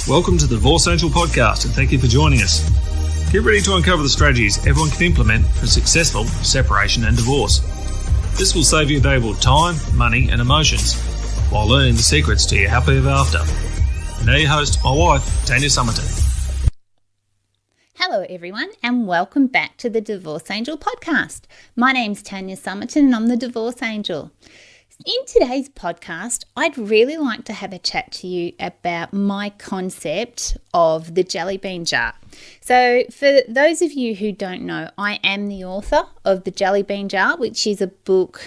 Welcome to the Divorce Angel podcast, and thank you for joining us. Get ready to uncover the strategies everyone can implement for successful separation and divorce. This will save you valuable time, money, and emotions while learning the secrets to your happily ever after. And now your host, my wife, Tanya Summerton. Hello everyone, and welcome back to the Divorce Angel podcast. My name's Tanya Summerton and I'm the Divorce Angel. In today's podcast, I'd really like to have a chat to you about my concept of the jelly bean jar. So for those of you who don't know, I am the author of The Jelly Bean Jar, which is a book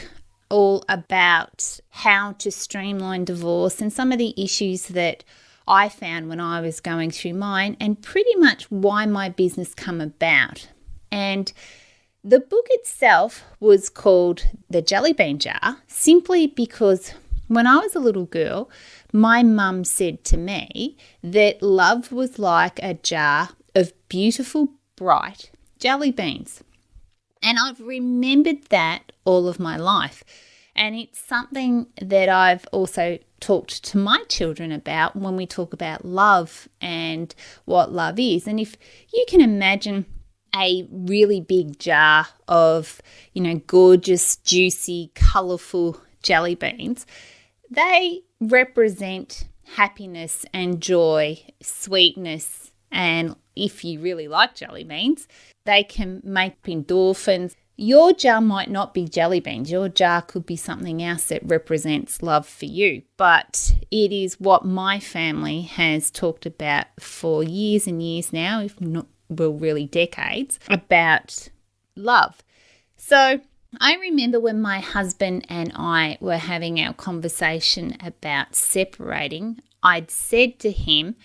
all about how to streamline divorce and some of the issues that I found when I was going through mine, and pretty much why my business come about. And the book itself was called The Jelly Bean Jar simply because when I was a little girl, my mum said to me that love was like a jar of beautiful, bright jelly beans. And I've remembered that all of my life. And it's something that I've also talked to my children about when we talk about love and what love is. And if you can imagine a really big jar of, gorgeous, juicy, colourful jelly beans, they represent happiness and joy, sweetness, and if you really like jelly beans, they can make endorphins. Your jar might not be jelly beans. Your jar could be something else that represents love for you. But it is what my family has talked about for years and years now, if not, really decades, about love. So I remember when my husband and I were having our conversation about separating, I'd said to him,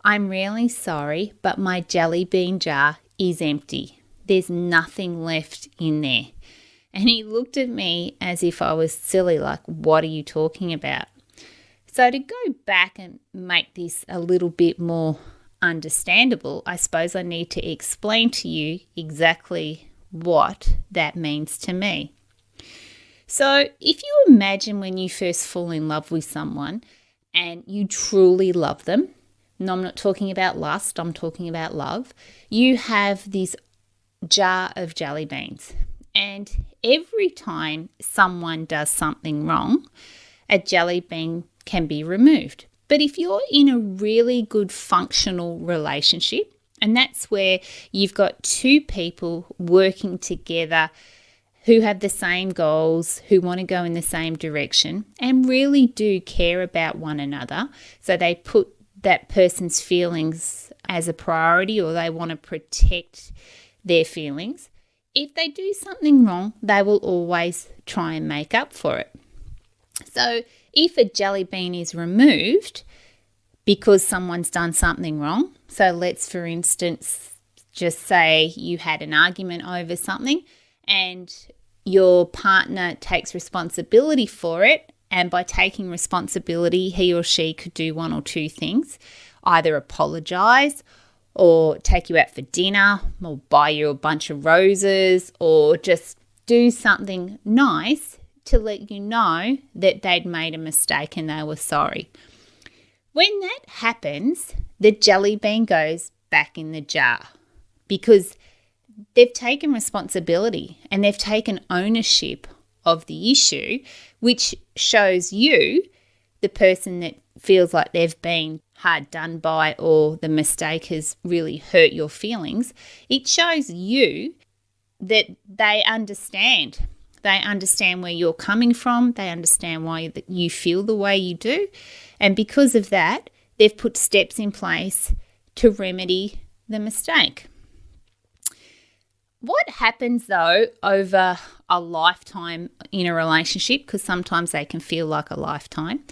"I'm really sorry, but my jelly bean jar is empty. There's nothing left in there." And he looked at me as if I was silly, like, "What are you talking about?" So to go back and make this a little bit more understandable, I suppose I need to explain to you exactly what that means to me. So if you imagine when you first fall in love with someone and you truly love them, no, I'm not talking about lust, I'm talking about love, you have this jar of jelly beans. And every time someone does something wrong, a jelly bean can be removed. But if you're in a really good functional relationship, and that's where you've got two people working together who have the same goals, who want to go in the same direction and really do care about one another, so they put that person's feelings as a priority or they want to protect their feelings. If they do something wrong, they will always try and make up for it. So if a jelly bean is removed because someone's done something wrong, so let's, for instance, just say you had an argument over something and your partner takes responsibility for it, and by taking responsibility, he or she could do one or two things, either apologise or take you out for dinner or buy you a bunch of roses or just do something nice to let you know that they'd made a mistake and they were sorry. When that happens, the jelly bean goes back in the jar because they've taken responsibility and they've taken ownership of the issue, which shows you, the person that feels like they've been hard done by or the mistake has really hurt your feelings, it shows you that they understand. They understand where you're coming from. They understand why you feel the way you do. And because of that, they've put steps in place to remedy the mistake. What happens, though, over a lifetime in a relationship, because sometimes they can feel like a lifetime,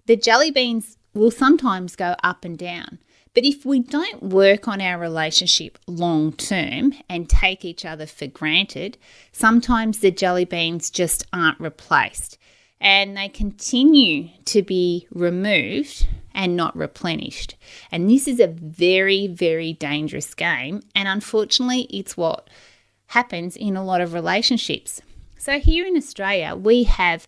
the jelly beans will sometimes go up and down. But if we don't work on our relationship long term and take each other for granted, sometimes the jelly beans just aren't replaced and they continue to be removed and not replenished. And this is a very, very dangerous game. And unfortunately, it's what happens in a lot of relationships. So here in Australia, we have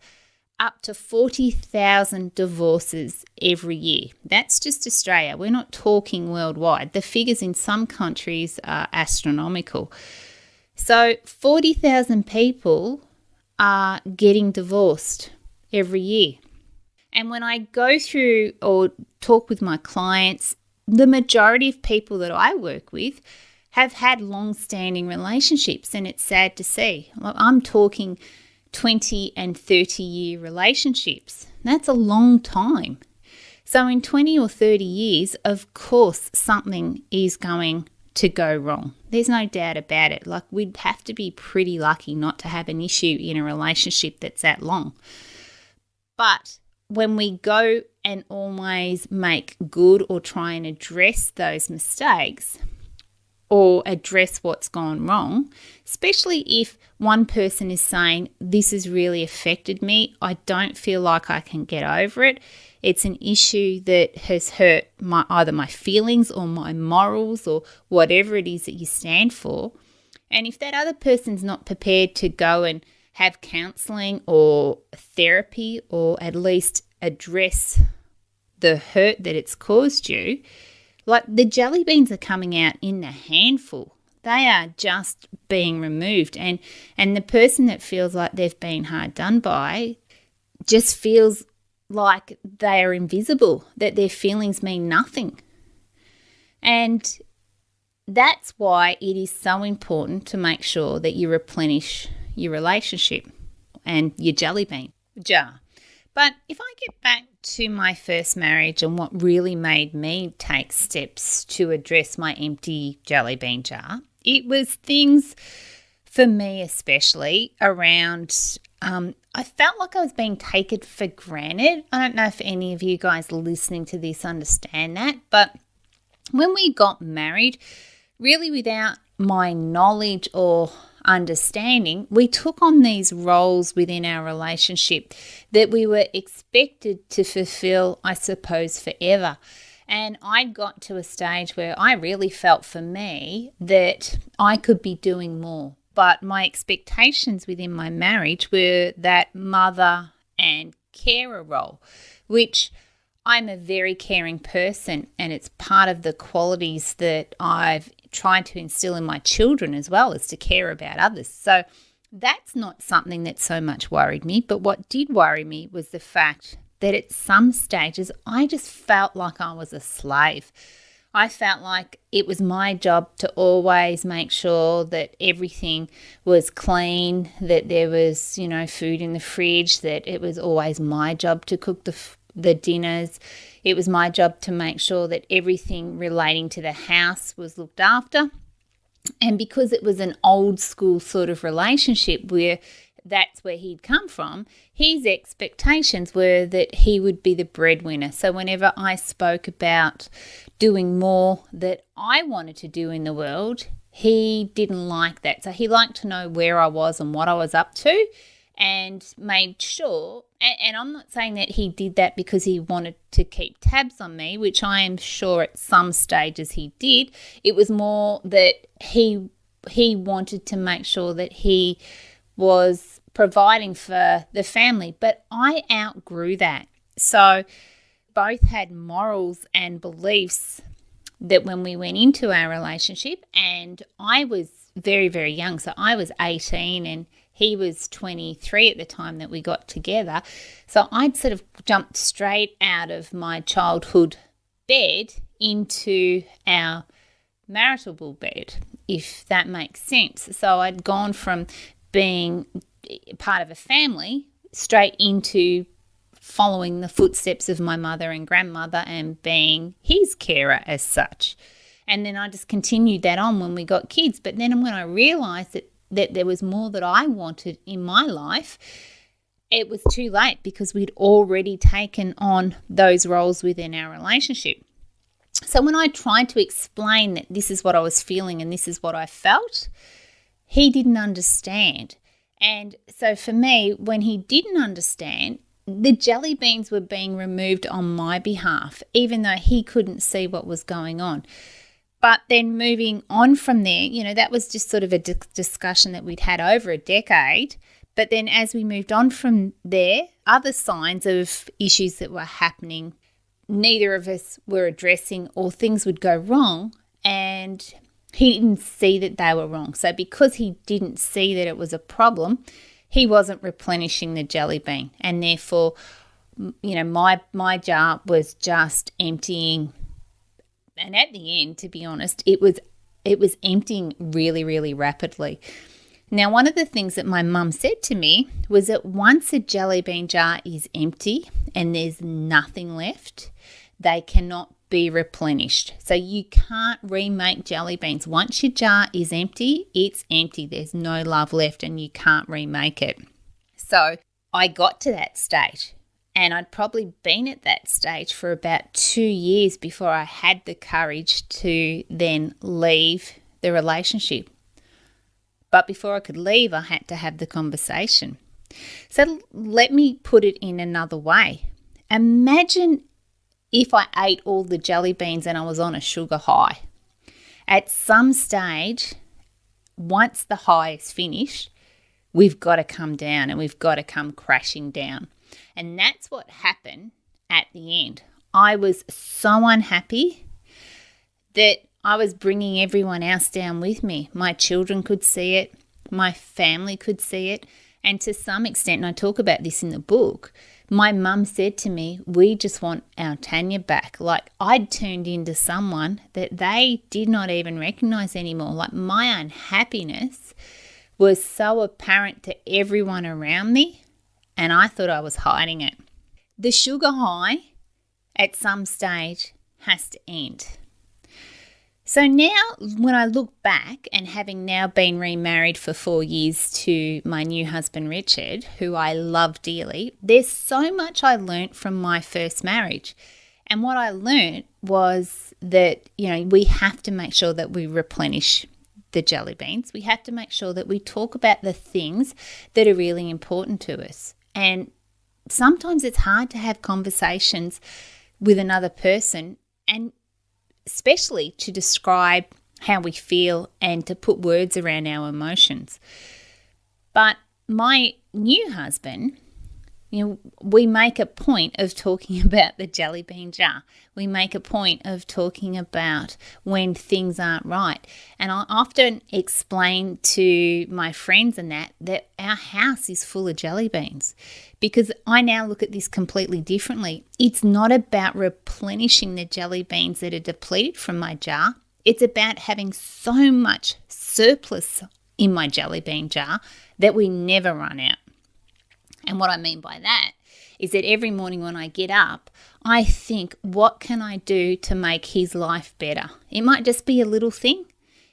up to 40,000 divorces every year. That's just Australia. We're not talking worldwide. The figures in some countries are astronomical. So 40,000 people are getting divorced every year. And when I go through or talk with my clients, the majority of people that I work with have had long-standing relationships, and it's sad to see. I'm talking 20 and 30-year relationships. That's a long time. So in 20 or 30 years, of course, something is going to go wrong. There's no doubt about it. Like, we'd have to be pretty lucky not to have an issue in a relationship that's that long. But when we go and always make good or try and address those mistakes or address what's gone wrong, especially if one person is saying, this has really affected me, I don't feel like I can get over it, it's an issue that has hurt either my feelings or my morals or whatever it is that you stand for. And if that other person's not prepared to go and have counselling or therapy or at least address the hurt that it's caused you, like, the jelly beans are coming out in a handful. They are just being removed. And the person that feels like they've been hard done by just feels like they are invisible, that their feelings mean nothing. And that's why it is so important to make sure that you replenish your relationship and your jelly bean jar. But if I get back to my first marriage and what really made me take steps to address my empty jelly bean jar, it was things for me especially around, I felt like I was being taken for granted. I don't know if any of you guys listening to this understand that, but when we got married, really without my knowledge or understanding, we took on these roles within our relationship that we were expected to fulfill, I suppose, forever. And I got to a stage where I really felt for me that I could be doing more. But my expectations within my marriage were that mother and carer role, which I'm a very caring person, and it's part of the qualities that I've tried to instill in my children as well, as to care about others. So that's not something that so much worried me. But what did worry me was the fact that at some stages I just felt like I was a slave. I felt like it was my job to always make sure that everything was clean, that there was, food in the fridge, that it was always my job to cook the dinners. It was my job to make sure that everything relating to the house was looked after. And because it was an old school sort of relationship where that's where he'd come from, his expectations were that he would be the breadwinner. So whenever I spoke about doing more that I wanted to do in the world, he didn't like that. So he liked to know where I was and what I was up to, and made sure, and I'm not saying that he did that because he wanted to keep tabs on me, which I am sure at some stages he did. It was more that he wanted to make sure that he was providing for the family, but I outgrew that. So both had morals and beliefs that when we went into our relationship, and I was very, very young, so I was 18 and he was 23 at the time that we got together. So I'd sort of jumped straight out of my childhood bed into our marital bed, if that makes sense. So I'd gone from being part of a family straight into following the footsteps of my mother and grandmother and being his carer as such. And then I just continued that on when we got kids. But then when I realised that there was more that I wanted in my life, it was too late because we'd already taken on those roles within our relationship. So when I tried to explain that this is what I was feeling and this is what I felt, he didn't understand. And so for me, when he didn't understand, the jelly beans were being removed on my behalf, even though he couldn't see what was going on. But then moving on from there, that was just sort of a discussion that we'd had over a decade. But then as we moved on from there, other signs of issues that were happening, neither of us were addressing, or things would go wrong and he didn't see that they were wrong. So because he didn't see that it was a problem, he wasn't replenishing the jelly bean, and therefore, my jar was just emptying. And at the end, to be honest, it was emptying really, really rapidly. Now, one of the things that my mum said to me was that once a jelly bean jar is empty and there's nothing left, they cannot be replenished. So you can't remake jelly beans. Once your jar is empty, it's empty. There's no love left and you can't remake it. So I got to that stage, and I'd probably been at that stage for about 2 years before I had the courage to then leave the relationship. But before I could leave, I had to have the conversation. So let me put it in another way. Imagine if I ate all the jelly beans and I was on a sugar high. At some stage, once the high is finished, we've got to come down and we've got to come crashing down. And that's what happened at the end. I was so unhappy that I was bringing everyone else down with me. My children could see it. My family could see it. And to some extent, and I talk about this in the book, my mum said to me, we just want our Tanya back. Like, I'd turned into someone that they did not even recognize anymore. Like, my unhappiness was so apparent to everyone around me, and I thought I was hiding it. The sugar high at some stage has to end. So now when I look back, and having now been remarried for 4 years to my new husband, Richard, who I love dearly, there's so much I learnt from my first marriage. And what I learnt was that, we have to make sure that we replenish the jelly beans. We have to make sure that we talk about the things that are really important to us. And sometimes it's hard to have conversations with another person, and especially to describe how we feel and to put words around our emotions. But my new husband, we make a point of talking about the jelly bean jar. We make a point of talking about when things aren't right. And I often explain to my friends and that our house is full of jelly beans, because I now look at this completely differently. It's not about replenishing the jelly beans that are depleted from my jar. It's about having so much surplus in my jelly bean jar that we never run out. And what I mean by that is that every morning when I get up, I think, what can I do to make his life better? It might just be a little thing.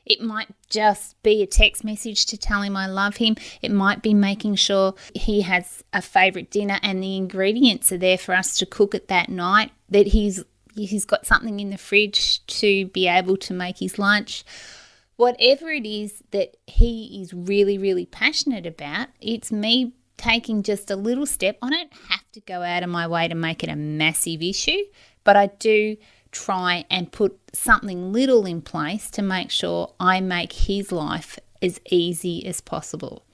It might just be a text message to tell him I love him. It might be making sure he has a favourite dinner and the ingredients are there for us to cook it that night, that he's got something in the fridge to be able to make his lunch. Whatever it is that he is really, really passionate about, it's me taking just a little step. I don't have to go out of my way to make it a massive issue, but I do try and put something little in place to make sure I make his life as easy as possible.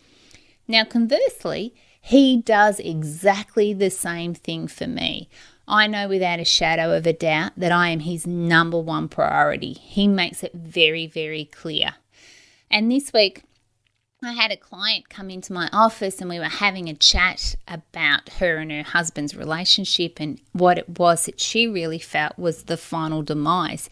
Now, conversely, he does exactly the same thing for me. I know without a shadow of a doubt that I am his number one priority. He makes it very, very clear. And this week, I had a client come into my office and we were having a chat about her and her husband's relationship and what it was that she really felt was the final demise.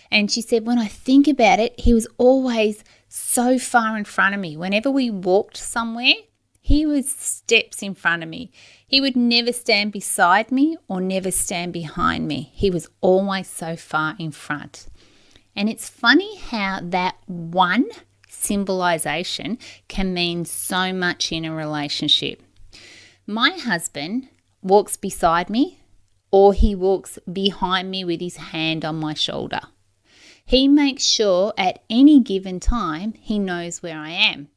And she said, when I think about it, he was always so far in front of me. Whenever we walked somewhere, he was steps in front of me. He would never stand beside me or never stand behind me. He was always so far in front. And it's funny how that one symbolization can mean so much in a relationship. My husband walks beside me, or he walks behind me with his hand on my shoulder. He makes sure at any given time he knows where I am.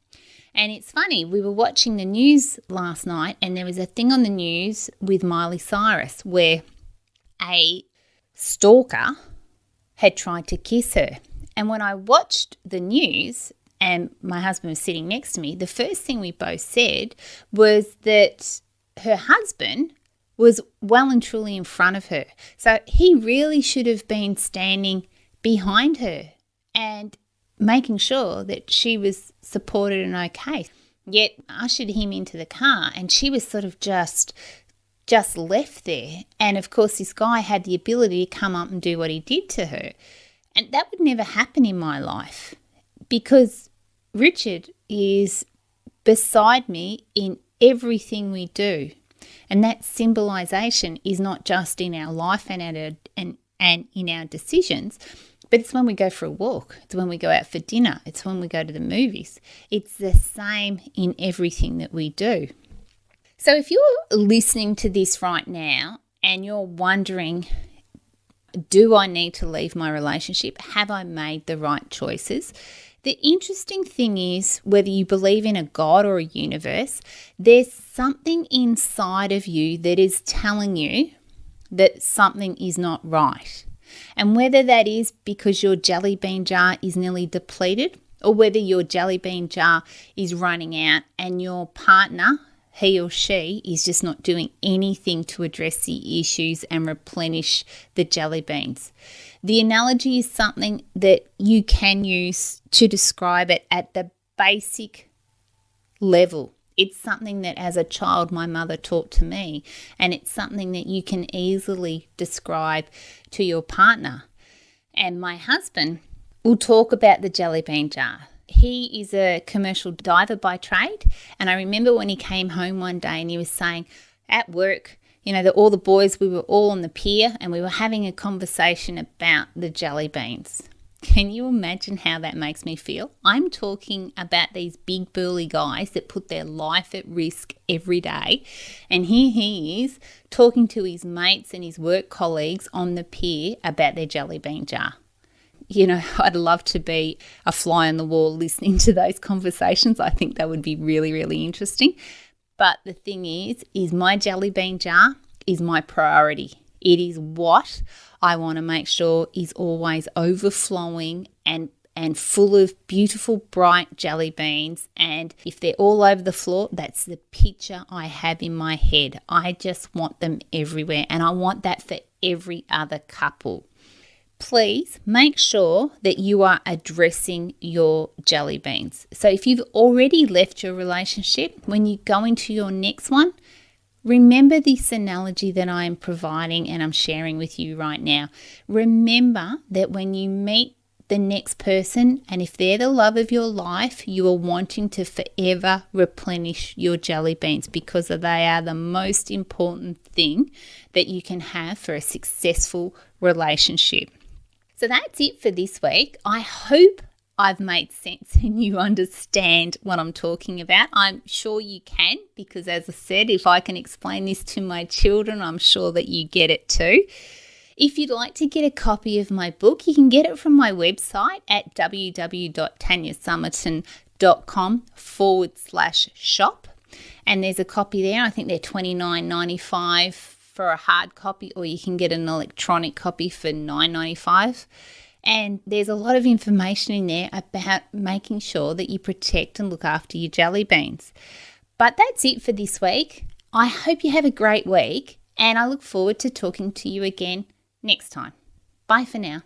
And it's funny, we were watching the news last night and there was a thing on the news with Miley Cyrus where a stalker had tried to kiss her. And when I watched the news and my husband was sitting next to me, the first thing we both said was that her husband was well and truly in front of her. So he really should have been standing behind her and making sure that she was supported and okay. Yet ushered him into the car and she was sort of just left there. And of course, this guy had the ability to come up and do what he did to her. And that would never happen in my life because Richard is beside me in everything we do. And that symbolisation is not just in our life and in our decisions, but it's when we go for a walk. It's when we go out for dinner. It's when we go to the movies. It's the same in everything that we do. So if you're listening to this right now and you're wondering, do I need to leave my relationship? Have I made the right choices? The interesting thing is, whether you believe in a God or a universe, there's something inside of you that is telling you that something is not right. And whether that is because your jelly bean jar is nearly depleted or whether your jelly bean jar is running out and your partner, he or she, is just not doing anything to address the issues and replenish the jelly beans. The analogy is something that you can use to describe it at the basic level. It's something that as a child my mother taught to me, and it's something that you can easily describe to your partner. And my husband will talk about the jelly bean jar. He is a commercial diver by trade, and I remember when he came home one day and he was saying at work, all the boys, we were all on the pier and we were having a conversation about the jelly beans. Can you imagine how that makes me feel? I'm talking about these big burly guys that put their life at risk every day, and here he is talking to his mates and his work colleagues on the pier about their jelly bean jar. I'd love to be a fly on the wall listening to those conversations. I think that would be really, really interesting. But the thing is my jelly bean jar is my priority. It is what I want to make sure is always overflowing and full of beautiful, bright jelly beans. And if they're all over the floor, that's the picture I have in my head. I just want them everywhere. And I want that for every other couple. Please make sure that you are addressing your jelly beans. So if you've already left your relationship, when you go into your next one, remember this analogy that I am providing and I'm sharing with you right now. Remember that when you meet the next person, and if they're the love of your life, you are wanting to forever replenish your jelly beans because they are the most important thing that you can have for a successful relationship. So that's it for this week. I hope I've made sense and you understand what I'm talking about. I'm sure you can, because as I said, if I can explain this to my children, I'm sure that you get it too. If you'd like to get a copy of my book, you can get it from my website at www.tanyasummerton.com/shop. And there's a copy there. I think they're $29.95 for a hard copy, or you can get an electronic copy for $9.95. And there's a lot of information in there about making sure that you protect and look after your jelly beans. But that's it for this week. I hope you have a great week, and I look forward to talking to you again next time. Bye for now.